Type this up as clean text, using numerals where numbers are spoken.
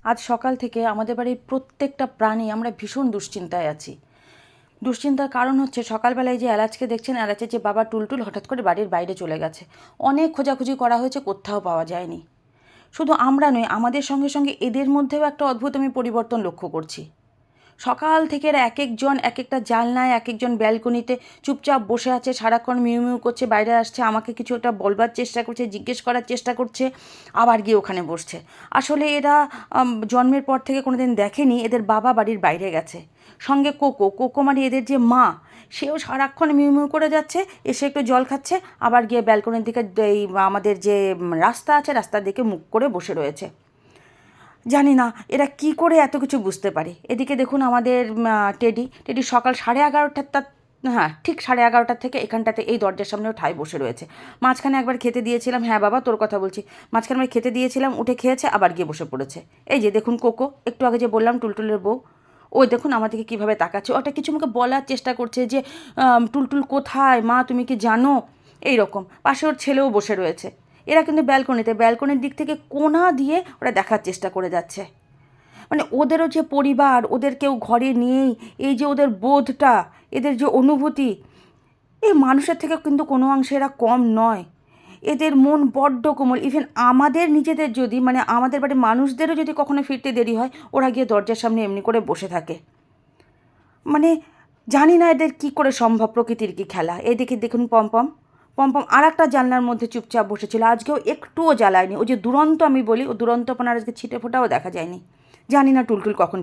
আজ সকাল থেকে আমাদের বাড়ির প্রত্যেকটা প্রাণী আমরা ভীষণ দুশ্চিন্তায় আছি। দুশ্চিন্তার কারণ হচ্ছে সকালবেলায় যে এলাচকে দেখছেন, এলাচের যে বাবা টুলটুল হঠাৎ করে বাড়ির বাইরে চলে গেছে। অনেক খোঁজাখুঁজি করা হয়েছে, কোথাও পাওয়া যায়নি। শুধু আমরা নই, আমাদের সঙ্গে সঙ্গে এদের মধ্যেও একটা অদ্ভুত আমি পরিবর্তন লক্ষ্য করছি। সকাল থেকে এরা এক একজন এক একটা জানলায়, এক একজন ব্যালকনিতে চুপচাপ বসে আছে, সারাক্ষণ মিউ মিউ করছে, বাইরে আসছে, আমাকে কিছু একটা বলবার চেষ্টা করছে, জিজ্ঞেস করার চেষ্টা করছে, আবার গিয়ে ওখানে বসছে। আসলে এরা জন্মের পর থেকে কোনো দিন দেখেনি এদের বাবা বাড়ির বাইরে গেছে। সঙ্গে কোকো, কোকো মানে এদের যে মা, সেও সারাক্ষণ মিউ মিউ করে যাচ্ছে, এসে একটু জল খাচ্ছে, আবার গিয়ে ব্যালকনির দিকে এই আমাদের যে রাস্তা আছে রাস্তার দিকে মুখ করে বসে রয়েছে। জানি না এরা কি করে এত কিছু বুঝতে পারে। এদিকে দেখুন আমাদের টেডি টেডি সকাল 11:30টার হ্যাঁ ঠিক 11:30টার থেকে এখানটাতে এই দরজার সামনেও ঠায় বসে রয়েছে। মাঝখানে একবার খেতে দিয়েছিলাম, হ্যাঁ বাবা তোর কথা বলছি, মাঝখানে আমি খেতে দিয়েছিলাম, উঠে খেয়েছে, আবার গিয়ে বসে পড়েছে। এই যে দেখুন কোকো, একটু আগে যে বললাম টুলটুলের বউ, ওই দেখুন আমাদেরকে কীভাবে তাকাচ্ছে, ওটা কিছু আমাকে বলার চেষ্টা করছে যে টুলটুল কোথায় মা, তুমি কি জানো, এই রকম। পাশে ওর ছেলেও বসে রয়েছে। এরা কিন্তু ব্যালকনির দিক থেকে কোণা দিয়ে ওরা দেখার চেষ্টা করে যাচ্ছে। মানে ওদেরও যে পরিবার, ওদের কেউ ঘরে নেই, এই যে ওদের বোধটা, এদের যে অনুভূতি, এই মানুষের থেকে কিন্তু কোনো অংশে এরা কম নয়। এদের মন বড্ড কোমল। ইভেন আমাদের নিজেদের যদি মানে আমাদের বাড়ির মানুষদেরও যদি কখনো ফিরতে দেরি হয়, ওরা গিয়ে দরজার সামনে এমনি করে বসে থাকে। মানে জানি না এদের কি করে সম্ভব, প্রকৃতির কি খেলা। এদিকে দেখুন পম্পম, পম্পম আর একটা জানলার মধ্যে চুপচাপ বসেছিল, আজকেও একটুও জ্বালায়নি। ও যে দুরন্ত আমি বলি, ও দুরন্তপনার আজকে ছিটে ফোটাও দেখা যায়নি। জানি না টুলটুল কখন